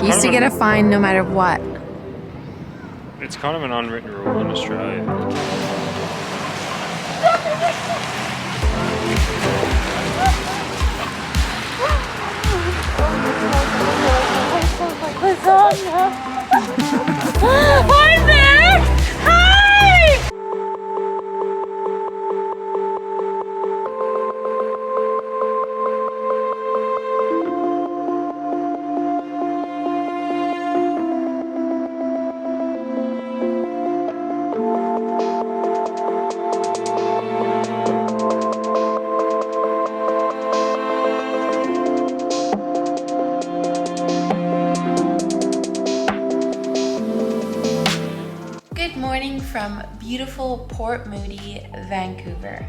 He used to get a fine no matter what. It's kind of an unwritten rule in Australia. I'm there! Hi! Good morning from beautiful Port Moody, Vancouver.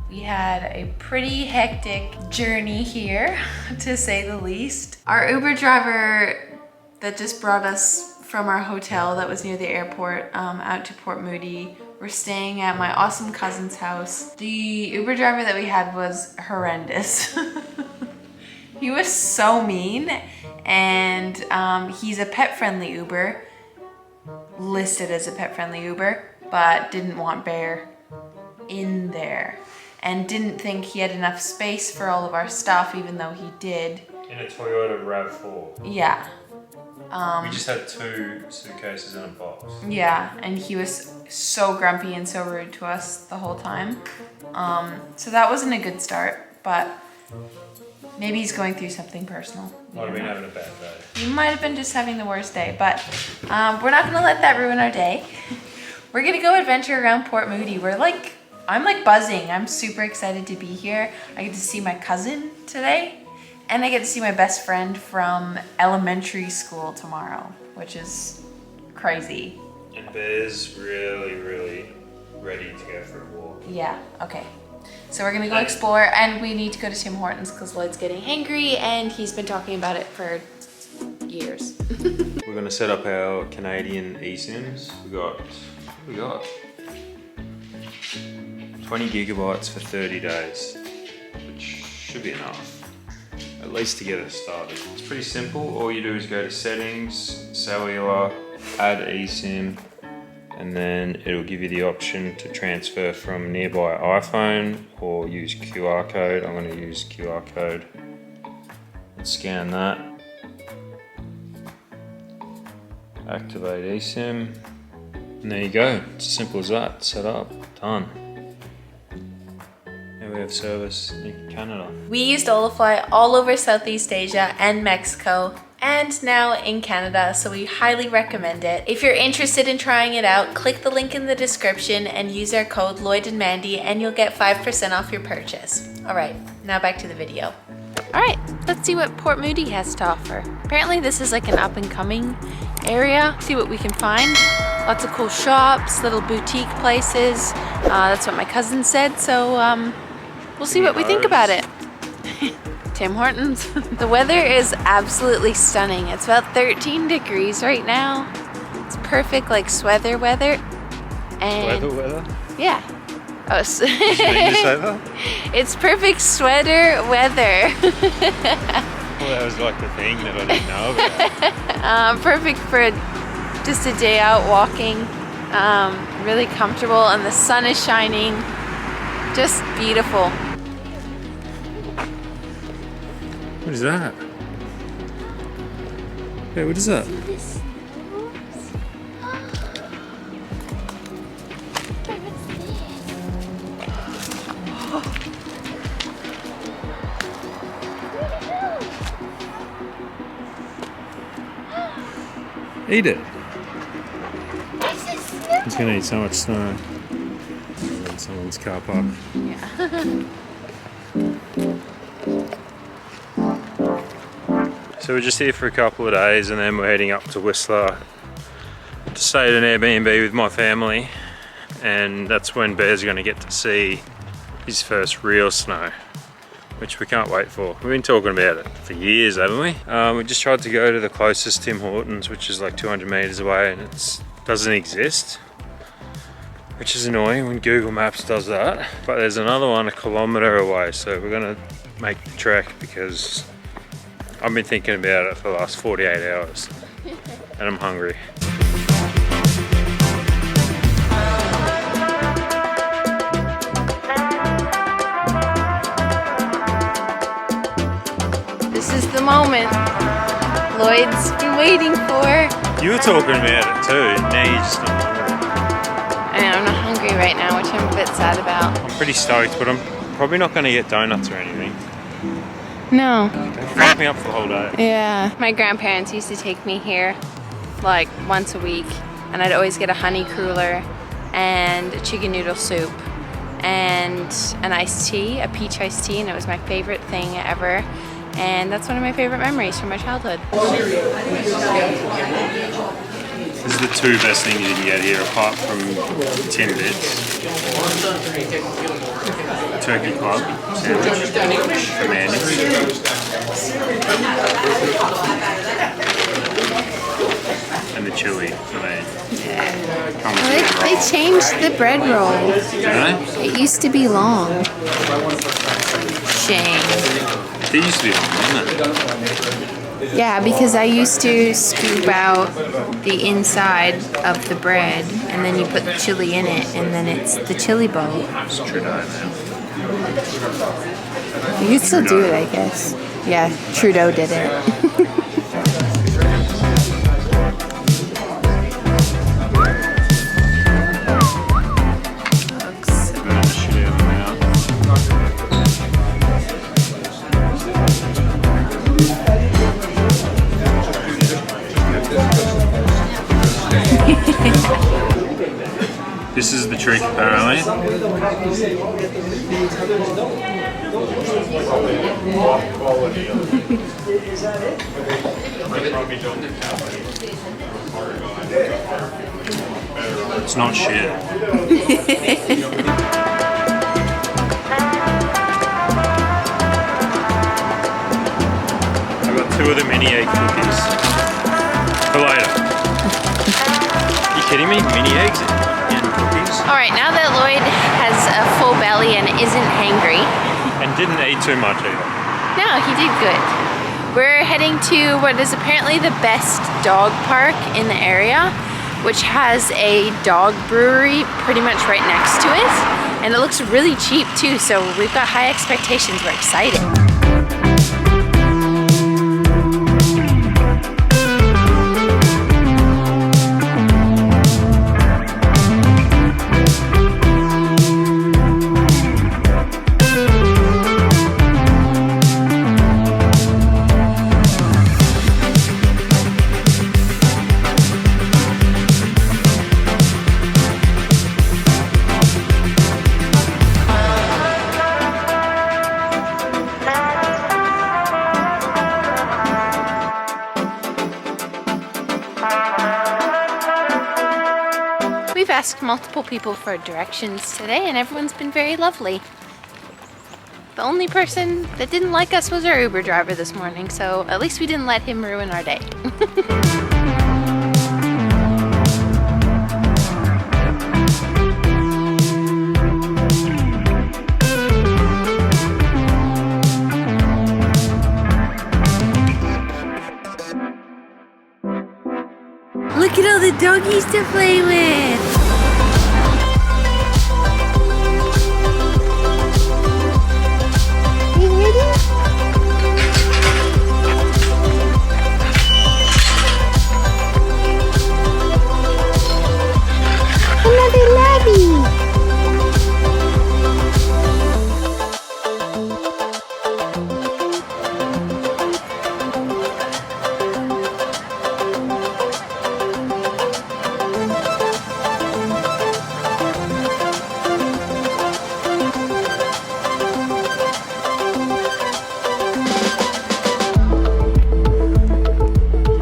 We had a pretty hectic journey here, to say the least. Our Uber driver that just brought us from our hotel that was near the airport out to Port Moody. We're staying at my awesome cousin's house. The Uber driver that we had was horrendous. He was so mean, and he's a pet-friendly Uber. Listed as a pet-friendly Uber, but didn't want Bear in there and didn't think he had enough space for all of our stuff, even though he did. In a Toyota RAV4. Yeah. We just had 2 suitcases and a box. Yeah, and he was so grumpy and so rude to us the whole time. So that wasn't a good start, but maybe he's going through something personal. Might have been having a bad day. You might have been just having the worst day, but we're not gonna let that ruin our day. We're gonna go adventure around Port Moody. I'm like buzzing. I'm super excited to be here. I get to see my cousin today, and I get to see my best friend from elementary school tomorrow, which is crazy. And Bear's really, really ready to go for a walk. Yeah, okay. So we're gonna go explore, and we need to go to Tim Hortons because Lloyd's getting hangry and he's been talking about it for years. We're gonna set up our Canadian eSIMs. We got 20 gigabytes for 30 days, which should be enough, at least to get us started. It's pretty simple. All you do is go to settings, cellular, add eSIM, and then it'll give you the option to transfer from nearby iPhone or use QR code. I'm going to use QR code. Let's scan that. Activate eSIM. And there you go. It's as simple as that. Set up. Done. Now we have service in Canada. We used Olafly all over Southeast Asia and Mexico, and now in Canada, so we highly recommend it. If you're interested in trying it out, click the link in the description and use our code Lloyd and Mandy, and you'll get 5% off your purchase. All right, now back to the video. All right, let's see what Port Moody has to offer. Apparently this is like an up and coming area. See what we can find. Lots of cool shops, little boutique places. That's what my cousin said, so we'll see what we think about it. Tim Hortons. The weather is absolutely stunning. It's about 13 degrees right now. It's perfect, like sweater weather. And Weather? yeah. Oh, Did you mean to say that? it's perfect sweater weather. Well, that was like the thing that I didn't know about. Perfect for just a day out walking. Really comfortable, and the sun is shining. Just beautiful. What is that? Hey, what is that? Eat it. He's gonna eat so much snow. In someone's car park. Yeah. So we're just here for a couple of days, and then we're heading up to Whistler to stay at an Airbnb with my family, and that's when Bear's going to get to see his first real snow, which we can't wait for. We've been talking about it for years, haven't we? We just tried to go to the closest Tim Hortons, which is like 200 meters away, and it doesn't exist, which is annoying when Google Maps does that. But there's another one a kilometer away, so we're gonna make the trek because I've been thinking about it for the last 48 hours and I'm hungry. This is the moment Lloyd's been waiting for. You were talking about it too, now you're just not hungry. I know, I'm not hungry right now, which I'm a bit sad about. I'm pretty stoked, but I'm probably not going to get donuts or anything. No. They crack me up for the whole day. Yeah. My grandparents used to take me here like once a week, and I'd always get a honey cruller and a chicken noodle soup and an iced tea, a peach iced tea, and it was my favorite thing ever. And that's one of my favorite memories from my childhood. This is the two best things you can get here, apart from Timbits. Turkey Club sandwich from Mandy. And the chili for me. Yeah. They changed the bread roll. Did It used to be long. Shame. It used to be long, wasn't it? Yeah, because I used to scoop out the inside of the bread and then you put the chili in it and then it's the chili bowl. It's Trudeau now. You can still do it, I guess. Yeah, Trudeau did it. This is the trick, apparently. It's not shit. I've got 2 of the mini egg cookies for later. Are you kidding me? Mini eggs in cookies? Alright, now that Lloyd has a full belly and isn't hangry. And didn't eat too much either. No, he did good. We're heading to what is apparently the best dog park in the area, which has a dog brewery pretty much right next to it. And it looks really cheap too, so we've got high expectations. We're excited. We've asked multiple people for directions today and everyone's been very lovely. The only person that didn't like us was our Uber driver this morning, so at least we didn't let him ruin our day. Look at all the doggies to play with! You ready? Another labby!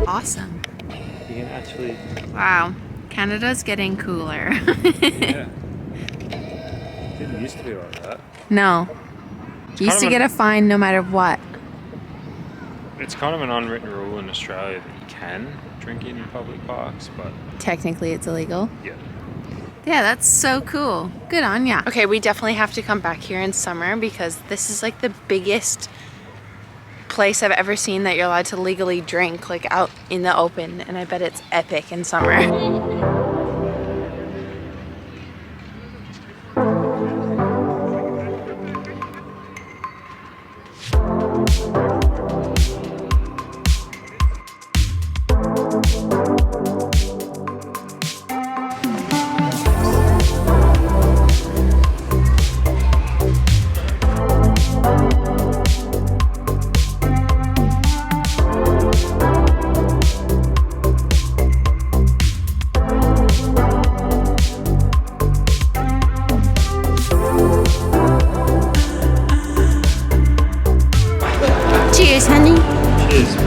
Awesome. You can actually... Wow, Canada's getting cooler. Yeah. It didn't used to be like that. No. You used to get a fine no matter what. It's kind of an unwritten rule in Australia that you can drink in public parks, but... Technically it's illegal. Yeah. Yeah, that's so cool. Good on ya. Okay, we definitely have to come back here in summer because this is like the biggest place I've ever seen that you're allowed to legally drink, like out in the open, and I bet it's epic in summer. Cheers, honey. Cheers.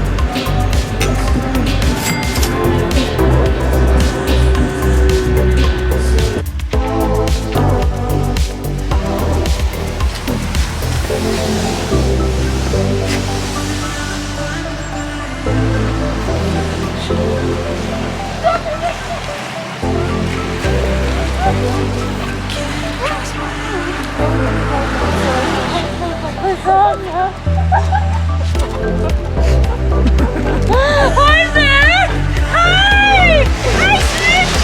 I'm there! Hi! Hi, Mandy!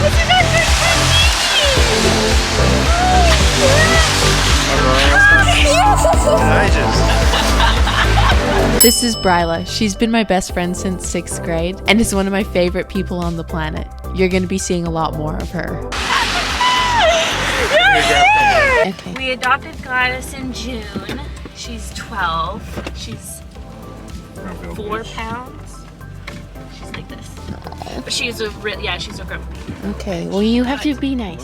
What's your This is Bryla. She's been my best friend since 6th grade and is one of my favorite people on the planet. You're going to be seeing a lot more of her. Okay. We adopted Gladys in June. She's 12. She's 4 pounds. She's like this. But she's a she's a girl. Okay, well you have to be nice.